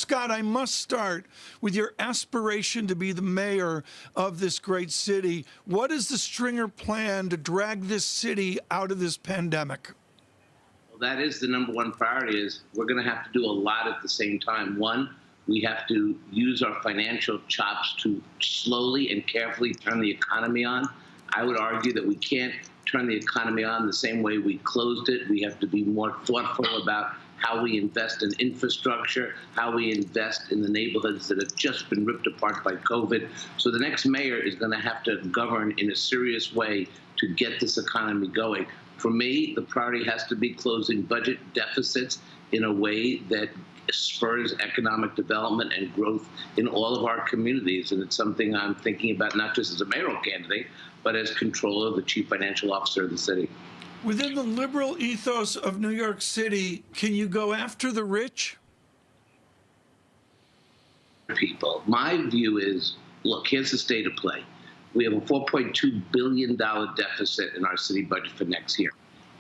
Scott, I must start with your aspiration to be the mayor of this great city. What is the Stringer plan to drag this city out of this pandemic? Well, that is the number one priority. Is we're going to have to do a lot at the same time. One, we have to use our financial chops to slowly and carefully turn the economy on. I would argue that we can't turn the economy on the same way we closed it. We have to be more thoughtful about how we invest in infrastructure, how we invest in the neighborhoods that have just been ripped apart by COVID. So the next mayor is going to have to govern in a serious way to get this economy going. For me, the priority has to be closing budget deficits in a way that spurs economic development and growth in all of our communities. And it's something I'm thinking about not just as a mayoral candidate, but as controller, the chief financial officer of the city. Within the liberal ethos of New York City, can you go after the rich? People. My view is, look, here's the state of play. We have a $4.2 billion deficit in our city budget for next year.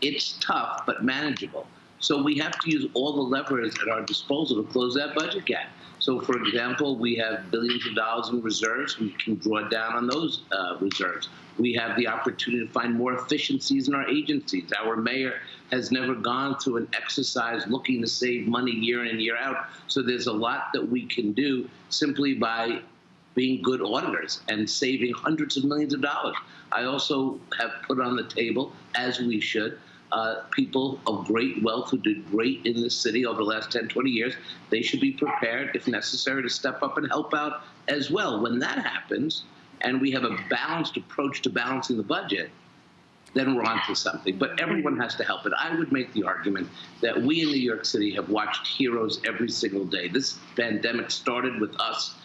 It's tough, but manageable. So we have to use all the levers at our disposal to close that budget gap. So, for example, we have billions of dollars in reserves. We can draw down on those reserves. We have the opportunity to find more efficiencies in our agencies. Our mayor has never gone through an exercise looking to save money year in and year out. So there's a lot that we can do simply by being good auditors and saving hundreds of millions of dollars. I also have put on the table, as we should, people of great wealth who did great in this city over the last 10, 20 years. They should be prepared, if necessary, to step up and help out as well. When that happens, and we have a balanced approach to balancing the budget, then we're on to something. But everyone has to help it. I would make the argument that we in New York City have watched heroes every single day. This pandemic started with us.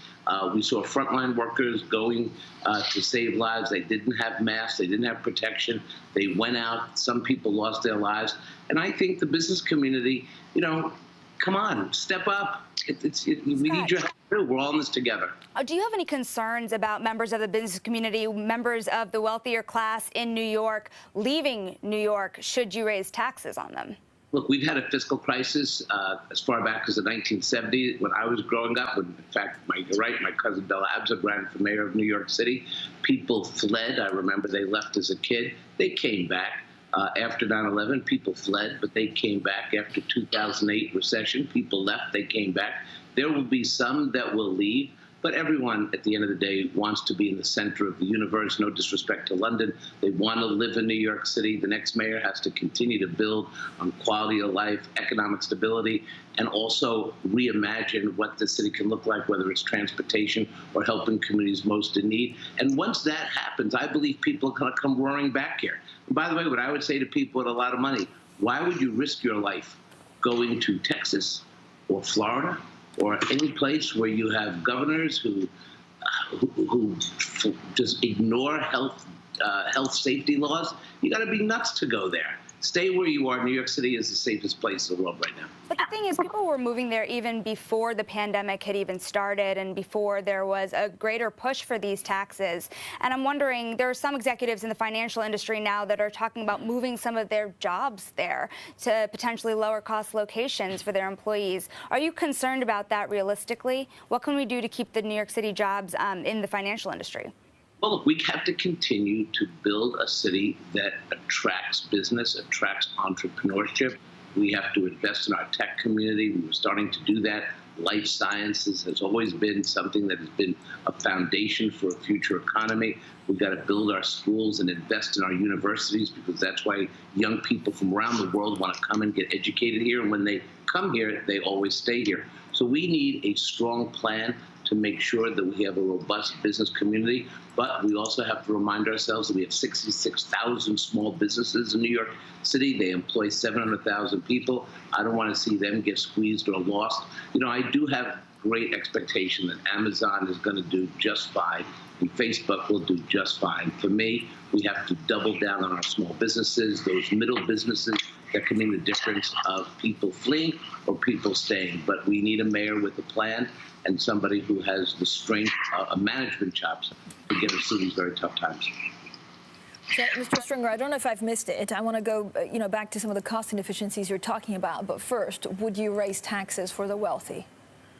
We saw frontline workers going to save lives. They didn't have masks. They didn't have protection. They went out. Some people lost their lives. And I think the business community, come on, step up. We need your help too. We're all in this together. Do you have any concerns about members of the business community, members of the wealthier class in New York, leaving New York should you raise taxes on them? Look, we've had a fiscal crisis as far back as the 1970s. When I was growing up, in fact, you're right, my cousin Bella Abzug ran for mayor of New York City. People fled. I remember they left as a kid. They came back. After 9/11, people fled, but they came back. After 2008 recession, people left. They came back. There will be some that will leave. But everyone, at the end of the day, wants to be in the center of the universe. No disrespect to London. They want to live in New York City. The next mayor has to continue to build on quality of life, economic stability, and also reimagine what the city can look like, whether it's transportation or helping communities most in need. And once that happens, I believe people are going to come roaring back here. And by the way, what I would say to people with a lot of money, why would you risk your life going to Texas or Florida or any place where you have governors who just ignore health safety laws? You got to be nuts to go there. Stay where you are. New York City is the safest place in the world right now. But the thing is, people were moving there even before the pandemic had even started and before there was a greater push for these taxes. And I'm wondering, there are some executives in the financial industry now that are talking about moving some of their jobs there to potentially lower cost locations for their employees. Are you concerned about that realistically? What can we do to keep the New York City jobs in the financial industry? Well, look, we have to continue to build a city that attracts business, attracts entrepreneurship. We have to invest in our tech community. We were starting to do that. Life sciences has always been something that has been a foundation for a future economy. We've got to build our schools and invest in our universities, because that's why young people from around the world want to come and get educated here. And when they come here, they always stay here. So we need a strong plan to make sure that we have a robust business community. But we also have to remind ourselves that we have 66,000 small businesses in New York City. They employ 700,000 people. I don't want to see them get squeezed or lost. I do have great expectation that Amazon is going to do just fine and Facebook will do just fine. For me, we have to double down on our small businesses, those middle businesses that can mean the difference of people fleeing or people staying. But we need a mayor with a plan and somebody who has the strength of management chops to get us through these very tough times. So, Mr. Stringer, I don't know if I've missed it. I want to go, back to some of the cost inefficiencies you're talking about. But first, would you raise taxes for the wealthy?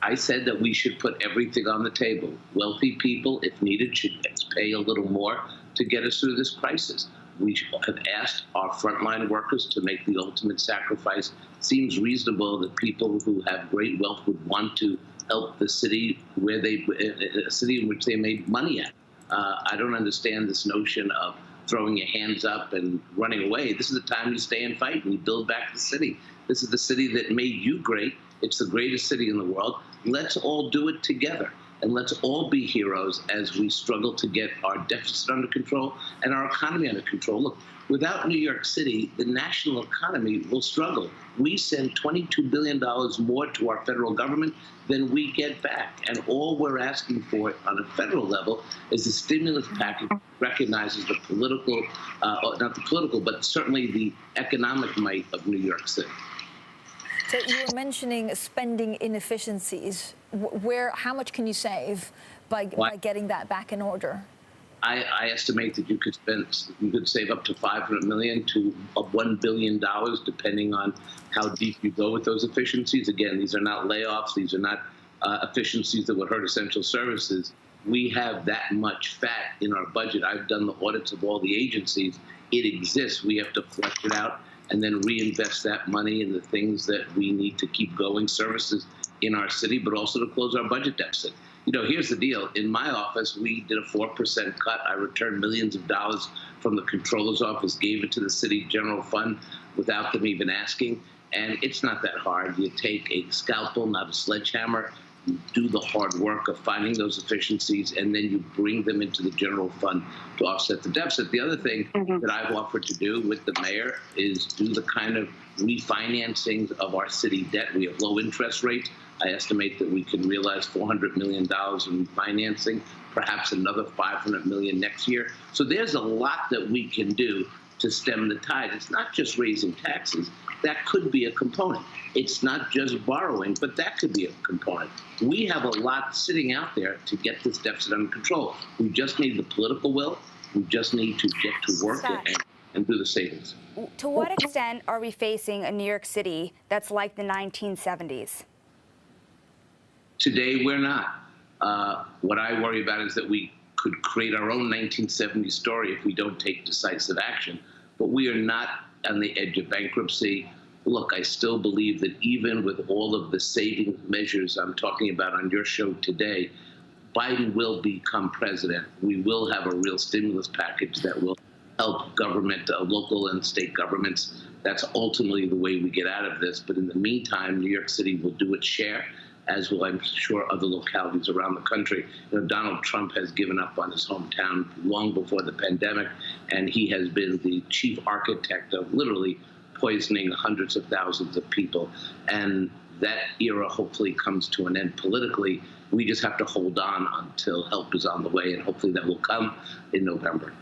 I said that we should put everything on the table. Wealthy people, if needed, should pay a little more to get us through this crisis. We have asked our frontline workers to make the ultimate sacrifice. It seems reasonable that people who have great wealth would want to help the city a city in which they made money at. I don't understand this notion of throwing your hands up and running away. This is the time you stay and fight and you build back the city. This is the city that made you great. It's the greatest city in the world. Let's all do it together. And let's all be heroes as we struggle to get our deficit under control and our economy under control. Look, without New York City, the national economy will struggle. We send $22 billion more to our federal government than we get back. And all we're asking for on a federal level is a stimulus package that recognizes the political, not the political, but certainly the economic might of New York City. So you were mentioning spending inefficiencies. How much can you save by getting that back in order? I estimate that you could save up to $500 million to $1 billion, depending on how deep you go with those efficiencies. Again, these are not layoffs. These are not efficiencies that would hurt essential services. We have that much fat in our budget. I've done the audits of all the agencies. It exists. We have to flesh it out and then reinvest that money in the things that we need to keep going, services in our city, but also to close our budget deficit. You know, here's the deal. In my office, we did a 4% cut. I returned millions of dollars from the Comptroller's office, gave it to the city general fund without them even asking. And it's not that hard. You take a scalpel, not a sledgehammer. You do the hard work of finding those efficiencies, and then you bring them into the general fund to offset the deficit. The other thing that I've offered to do with the mayor is do the kind of refinancing of our city debt. We have low interest rates. I estimate that we can realize $400 million in refinancing, perhaps another $500 million next year. So there's a lot that we can do to stem the tide. It's not just raising taxes. That could be a component. It's not just borrowing, but that could be a component. We have a lot sitting out there to get this deficit under control. We just need the political will. We just need to get to work and do the savings. To what extent are we facing a New York City that's like the 1970s? Today, we're not. What I worry about is that we could create our own 1970s story if we don't take decisive action. But we are not on the edge of bankruptcy. Look, I still believe that even with all of the savings measures I'm talking about on your show today, Biden will become president. We will have a real stimulus package that will help government, local and state governments. That's ultimately the way we get out of this. But in the meantime, New York City will do its share, as will, I'm sure, other localities around the country. You know, Donald Trump has given up on his hometown long before the pandemic, and he has been the chief architect of literally poisoning hundreds of thousands of people. And that era hopefully comes to an end politically. We just have to hold on until help is on the way, and hopefully that will come in November.